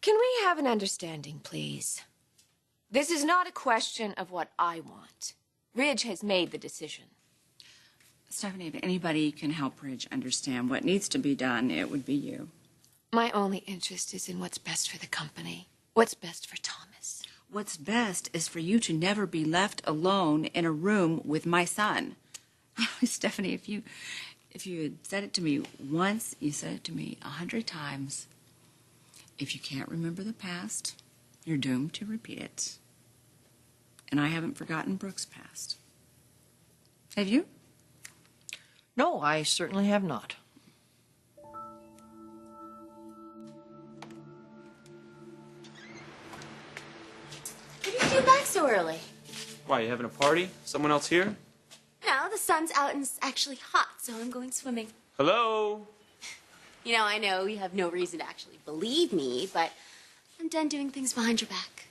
Can we have an understanding, please? This is not a question of what I want. Ridge has made the decision. Stephanie, if anybody can help Ridge understand what needs to be done, it would be you. My only interest is in what's best for the company, what's best for Thomas. What's best is for you to never be left alone in a room with my son. Stephanie, if you had said it to me once, you said it to me 100 times. If you can't remember the past, you're doomed to repeat it. And I haven't forgotten Brooke's past. Have you? No, I certainly have not. What did you do back so early? Why, you having a party? Someone else here? No, the sun's out and it's actually hot, so I'm going swimming. Hello? You know, I know you have no reason to actually believe me, but I'm done doing things behind your back.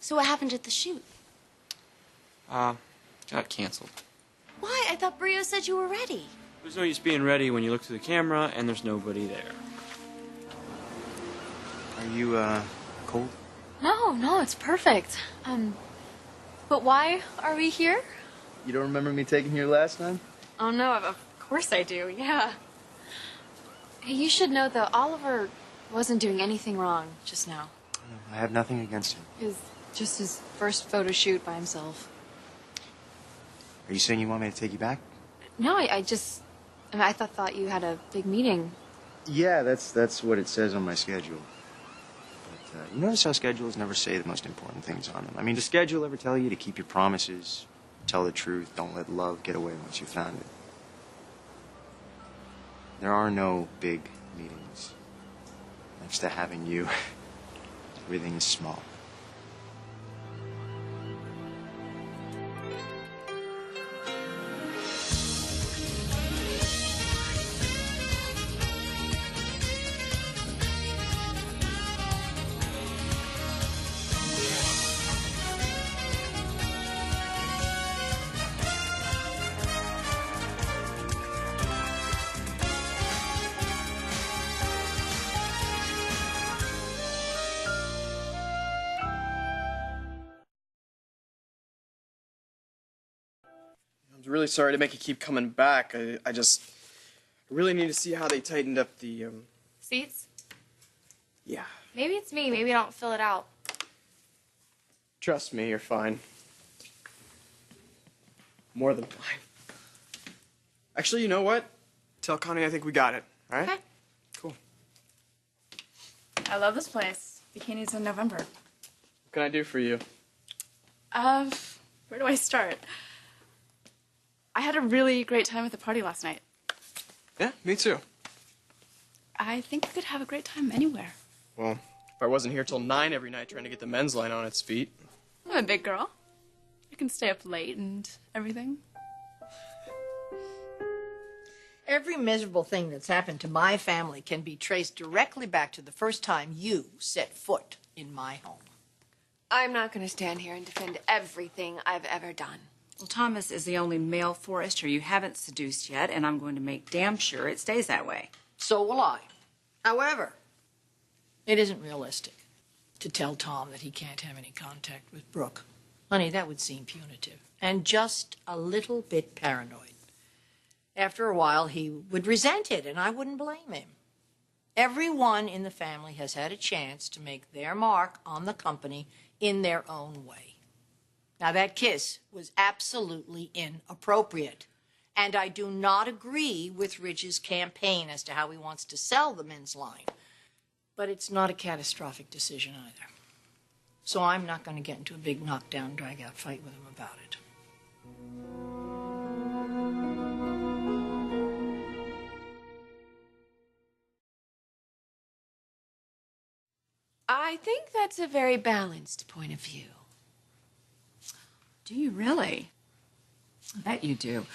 So what happened at the shoot? Got canceled. Why? I thought Brio said you were ready. There's no use being ready when you look through the camera and there's nobody there. Are you, cold? No, it's perfect. But why are we here? You don't remember me taking you last time? Oh, no, of course I do, yeah. Hey, you should know, though, Oliver wasn't doing anything wrong just now. I have nothing against him. It was just his first photo shoot by himself. Are you saying you want me to take you back? No, I thought you had a big meeting. Yeah, that's what it says on my schedule. But you notice how schedules never say the most important things on them. I mean, does schedule ever tell you to keep your promises, tell the truth, don't let love get away once you've found it? There are no big meetings. Next to having you, everything is small. I'm really sorry to make you keep coming back. I really need to see how they tightened up the, Seats? Yeah. Maybe it's me. Maybe I don't fill it out. Trust me, you're fine. More than fine. Actually, you know what? Tell Connie I think we got it, all right? Okay. Cool. I love this place. Bikinis in November. What can I do for you? Where do I start? I had a really great time at the party last night. Yeah, me too. I think we could have a great time anywhere. Well, if I wasn't here till 9 every night trying to get the men's line on its feet. I'm a big girl. I can stay up late and everything. Every miserable thing that's happened to my family can be traced directly back to the first time you set foot in my home. I'm not going to stand here and defend everything I've ever done. Well, Thomas is the only male forester you haven't seduced yet, and I'm going to make damn sure it stays that way. So will I. However, it isn't realistic to tell Tom that he can't have any contact with Brooke. Honey, that would seem punitive and just a little bit paranoid. After a while, he would resent it, and I wouldn't blame him. Everyone in the family has had a chance to make their mark on the company in their own way. Now, that kiss was absolutely inappropriate, and I do not agree with Ridge's campaign as to how he wants to sell the men's line. But it's not a catastrophic decision either. So I'm not going to get into a big knockdown, drag-out fight with him about it. I think that's a very balanced point of view. Do you really? I bet you do.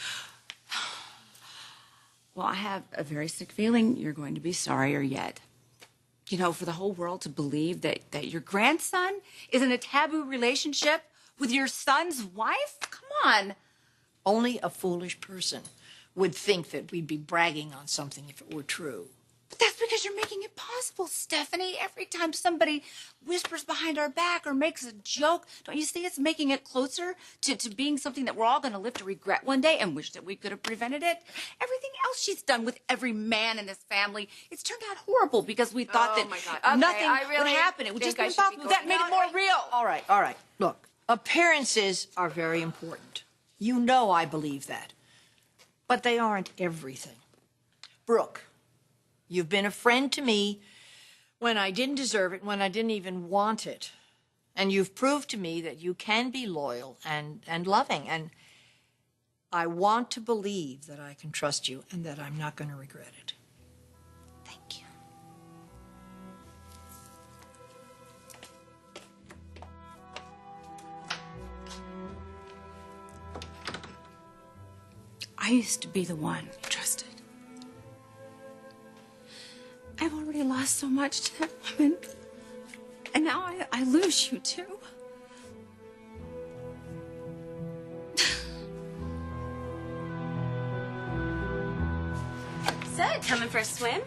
Well, I have a very sick feeling you're going to be sorrier yet. You know, for the whole world to believe that your grandson is in a taboo relationship with your son's wife? Come on. Only a foolish person would think that we'd be bragging on something if it were true. But that's because Because you're making it possible, Stephanie. Every time somebody whispers behind our back or makes a joke, don't you see it's making it closer to being something that we're all going to live to regret one day and wish that we could have prevented it? Everything else she's done with every man in this family, it's turned out horrible because we thought Oh, my God. that Okay, nothing I really would happen. It would think just be I should be impossible. That going. made it more real. All right. Look, appearances are very important. You know I believe that. But they aren't everything. Brooke, you've been a friend to me when I didn't deserve it, when I didn't even want it. And you've proved to me that you can be loyal and loving. And I want to believe that I can trust you and that I'm not going to regret it. Thank you. I used to be the one you trusted. I've already lost so much to that woman. And now I lose you too. So, coming for a swim?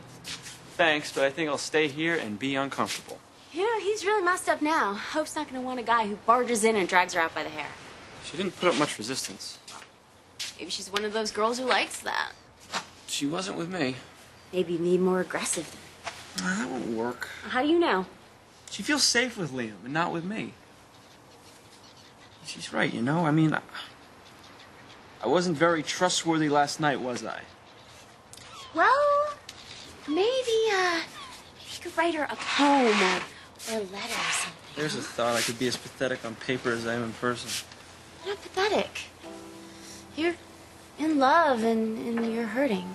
Thanks, but I think I'll stay here and be uncomfortable. You know, he's really messed up now. Hope's not gonna want a guy who barges in and drags her out by the hair. She didn't put up much resistance. Maybe she's one of those girls who likes that. She wasn't with me. Maybe be more aggressive then. That won't work. How do you know? She feels safe with Liam and not with me. She's right, you know? I mean, I wasn't very trustworthy last night, was I? Well, maybe you could write her a poem or a letter or something. There's a thought I could be as pathetic on paper as I am in person. You're not pathetic. You're in love and you're hurting.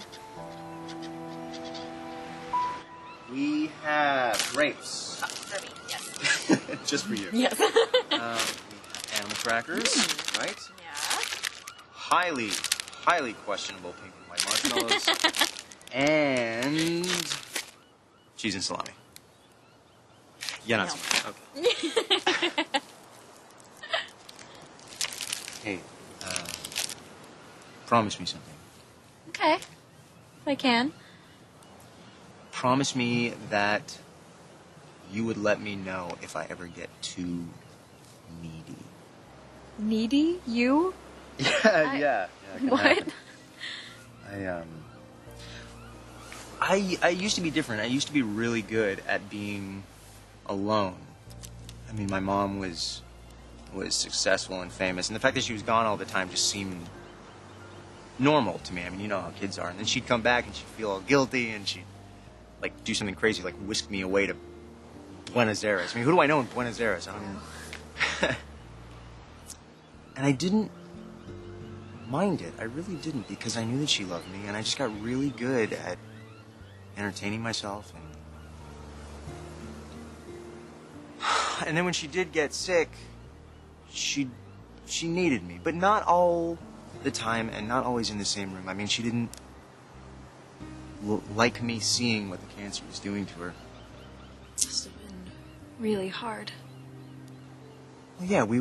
We have grapes. For me, yes. Just for you. Yes. We have animal crackers, right? Yeah. Highly questionable pink and white marshmallows. And cheese and salami. Yeah, not so much. Okay. Hey, promise me something. Okay. If I can. Promise me that you would let me know if I ever get too needy. Needy? You? Yeah. It can What? happen. I used to be different. I used to be really good at being alone. I mean, my mom was successful and famous, and the fact that she was gone all the time just seemed normal to me. I mean, you know how kids are. And then she'd come back and she'd feel all guilty, and she'd like do something crazy, like whisk me away to Buenos Aires. I mean, who do I know in Buenos Aires? I don't know. And I didn't mind it. I really didn't, because I knew that she loved me, and I just got really good at entertaining myself. And then when she did get sick, she needed me, but not all the time and not always in the same room. I mean, she didn't like me seeing what the cancer was doing to her. Must have been really hard. Well, yeah, we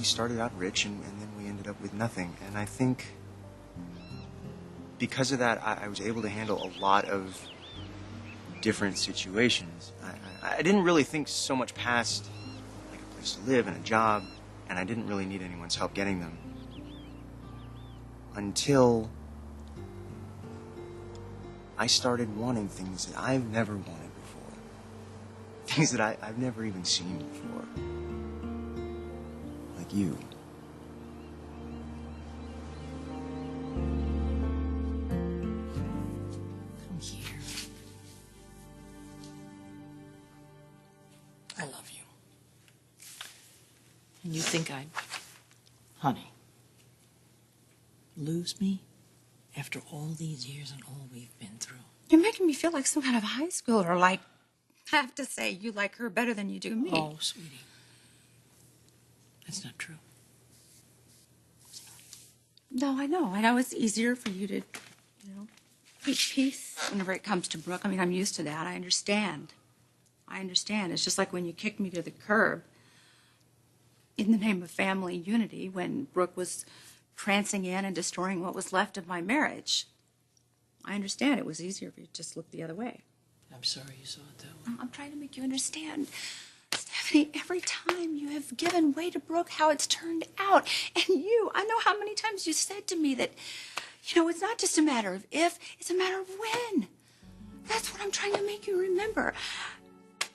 started out rich, and then we ended up with nothing. And I think because of that, I was able to handle a lot of different situations. I didn't really think so much past like a place to live and a job, and I didn't really need anyone's help getting them. Until I started wanting things that I've never wanted before. Things that I've never even seen before. Like you. Come here. I love you. And you think I'd, honey, lose me after all these years and all we've been through? You're making me feel like some kind of high schooler. Like, I have to say, you like her better than you do me. Oh, sweetie. That's not true. No, I know. I know it's easier for you to, keep peace whenever it comes to Brooke. I mean, I'm used to that. I understand. It's just like when you kicked me to the curb in the name of family unity when Brooke was prancing in and destroying what was left of my marriage. I understand it was easier if you just looked the other way. I'm sorry you saw it that way. I'm trying to make you understand. Stephanie, every time you have given way to Brooke, how it's turned out. And I know how many times you said to me that, it's not just a matter of if, it's a matter of when. That's what I'm trying to make you remember.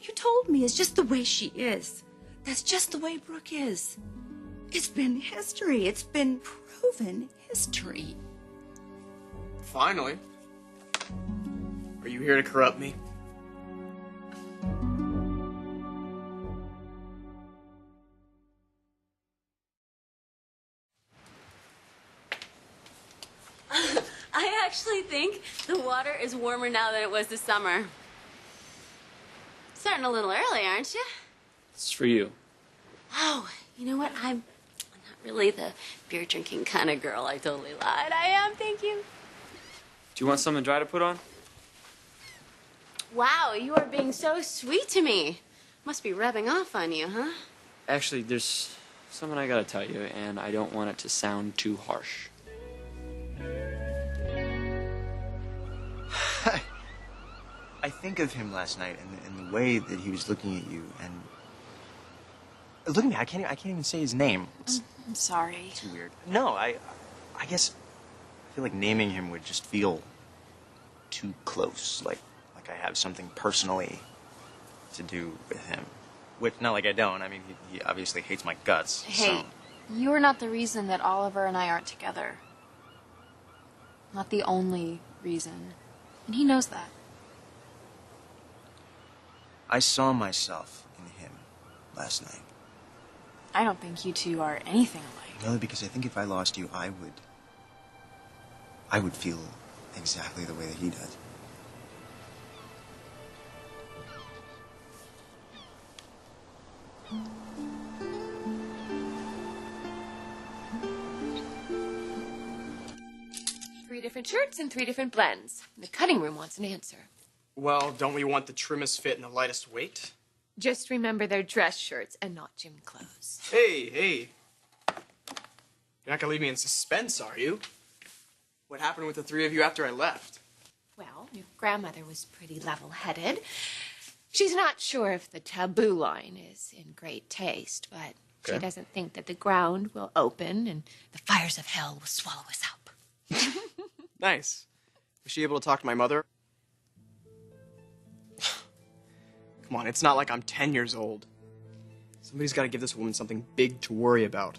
You told me it's just the way she is. That's just the way Brooke is. It's been history. It's been proven history. Finally. Are you here to corrupt me? I actually think the water is warmer now than it was this summer. Starting a little early, aren't you? It's for you. Oh, you know what? I'm not really the beer drinking kind of girl. I totally lied. I am, thank you. Do you want something dry to put on? Wow, you are being so sweet to me. Must be rubbing off on you, huh? Actually, there's something I gotta tell you, and I don't want it to sound too harsh. I think of him last night and the way that he was looking at you and look at me. I can't even say his name. I'm sorry. It's weird. No, I guess I feel like naming him would just feel too close. Like I have something personally to do with him. Which, not like I don't. I mean, he obviously hates my guts. Hey, So. you're not the reason that Oliver and I aren't together. Not the only reason. And he knows that. I saw myself in him last night. I don't think you two are anything alike. No, because I think if I lost you, I would feel exactly the way that he does. Three different shirts and 3 different blends. The cutting room wants an answer. Well, don't we want the trimmest fit and the lightest weight? Just remember they're dress shirts and not gym clothes. Hey. You're not gonna leave me in suspense, are you? What happened with the 3 of you after I left? Well, your grandmother was pretty level-headed. She's not sure if the Taboo line is in great taste, but she doesn't think that the ground will open and the fires of hell will swallow us up. Nice. Was she able to talk to my mother? Come on, it's not like I'm 10 years old. Somebody's got to give this woman something big to worry about.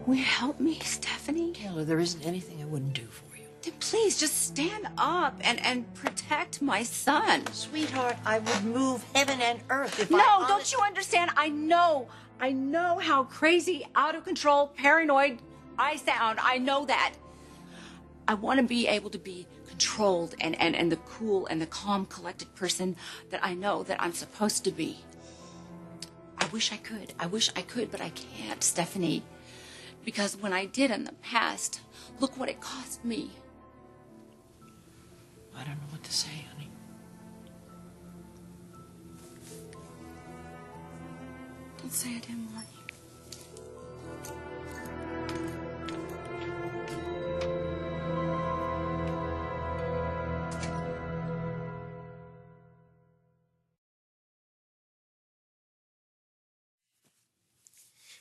Will you help me, Stephanie? Taylor, there isn't anything I wouldn't do for you. Then please just stand up and protect my son. Sweetheart, I would move heaven and earth if No, don't you understand? I know how crazy, out of control, paranoid I sound. I know that. I want to be able to be controlled and the cool and the calm, collected person that I know that I'm supposed to be. I wish I could, but I can't, Stephanie. Because when I did in the past, look what it cost me. I don't know what to say, honey. Don't say I didn't want you.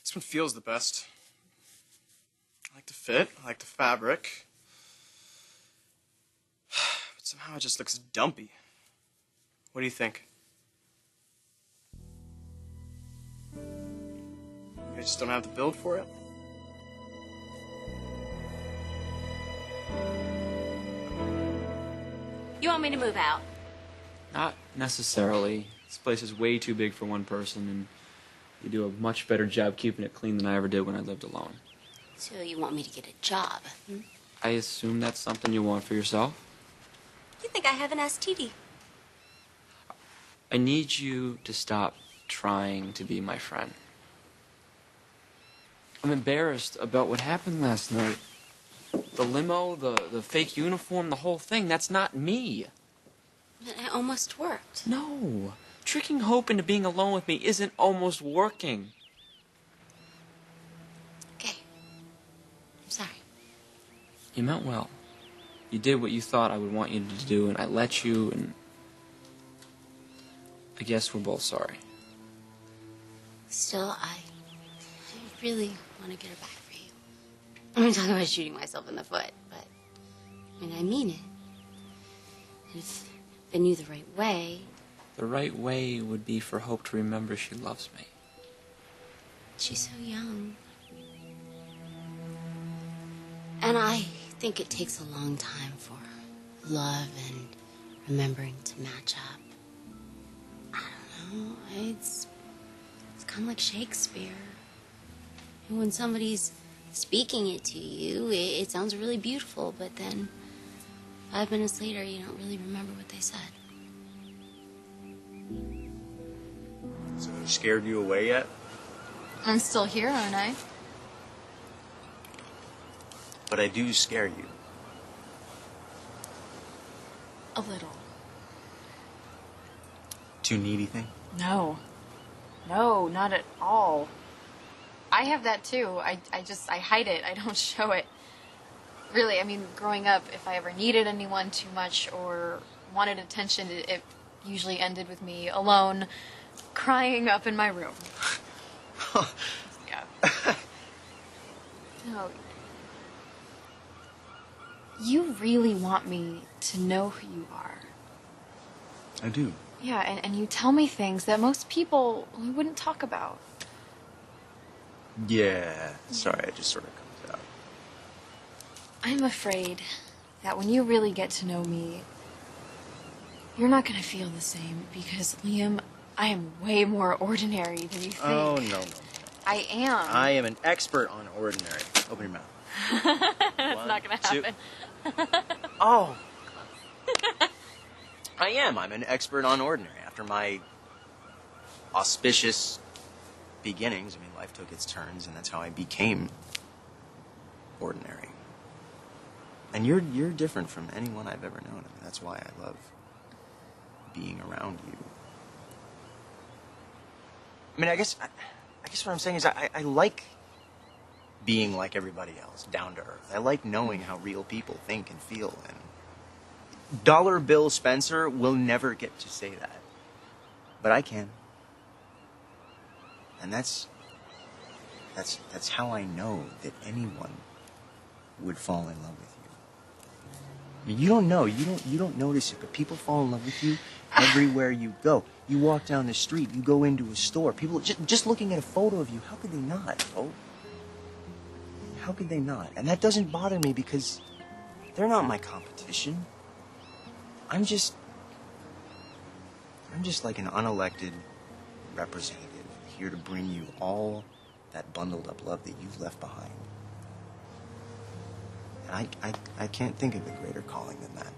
This one feels the best. I like the fit, I like the fabric. But somehow it just looks dumpy. What do you think? I just don't have the build for it? You want me to move out? Not necessarily. This place is way too big for one person, and you do a much better job keeping it clean than I ever did when I lived alone. So you want me to get a job? I assume that's something you want for yourself? You think I have an STD? I need you to stop trying to be my friend. I'm embarrassed about what happened last night. The limo, the fake uniform, the whole thing, that's not me. It almost worked. No. Tricking Hope into being alone with me isn't almost working. Okay. I'm sorry. You meant well. You did what you thought I would want you to do, and I let you, and I guess we're both sorry. Still, I really want to get her back for you. I'm talking about shooting myself in the foot, but I mean it. If I knew the right way. The right way would be for Hope to remember she loves me. She's so young. And I think it takes a long time for love and remembering to match up. I don't know. It's kind of like Shakespeare. And when somebody's speaking it to you, it sounds really beautiful, but then 5 minutes later, you don't really remember what they said. So, scared you away yet? I'm still here, aren't I? But I do scare you. A little. Too needy thing? No. No, not at all. I have that too. I hide it. I don't show it. Really, I mean, growing up, if I ever needed anyone too much or wanted attention, it usually ended with me alone, crying up in my room. Yeah. No. You really want me to know who you are. I do. Yeah, and you tell me things that most people wouldn't talk about. Yeah. Sorry, it just sort of comes out. I'm afraid that when you really get to know me, you're not going to feel the same because, Liam, I am way more ordinary than you think. Oh, no. I am. I am an expert on ordinary. Open your mouth. That's not going to happen. Oh. I am. I'm an expert on ordinary. After my auspicious beginnings, I mean, life took its turns, and that's how I became ordinary. And you're different from anyone I've ever known. I mean, that's why I love being around you. I mean, I guess what I'm saying is I like being like everybody else, down to earth. I like knowing how real people think and feel. And Dollar Bill Spencer will never get to say that. But I can. And that's how I know that anyone would fall in love with you. I mean, you don't know. You don't notice it, but people fall in love with you everywhere you go. You walk down the street, you go into a store, people just looking at a photo of you, how could they not? Oh, how could they not? And that doesn't bother me because they're not my competition. I'm just like an unelected representative here to bring you all that bundled up love that you've left behind. And I can't think of a greater calling than that.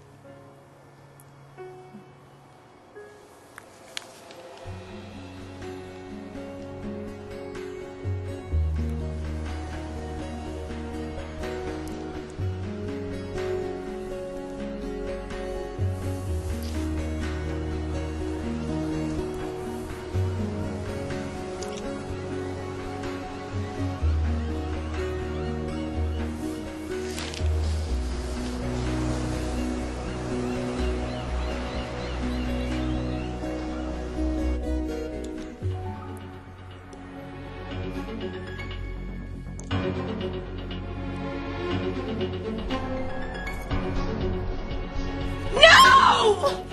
No!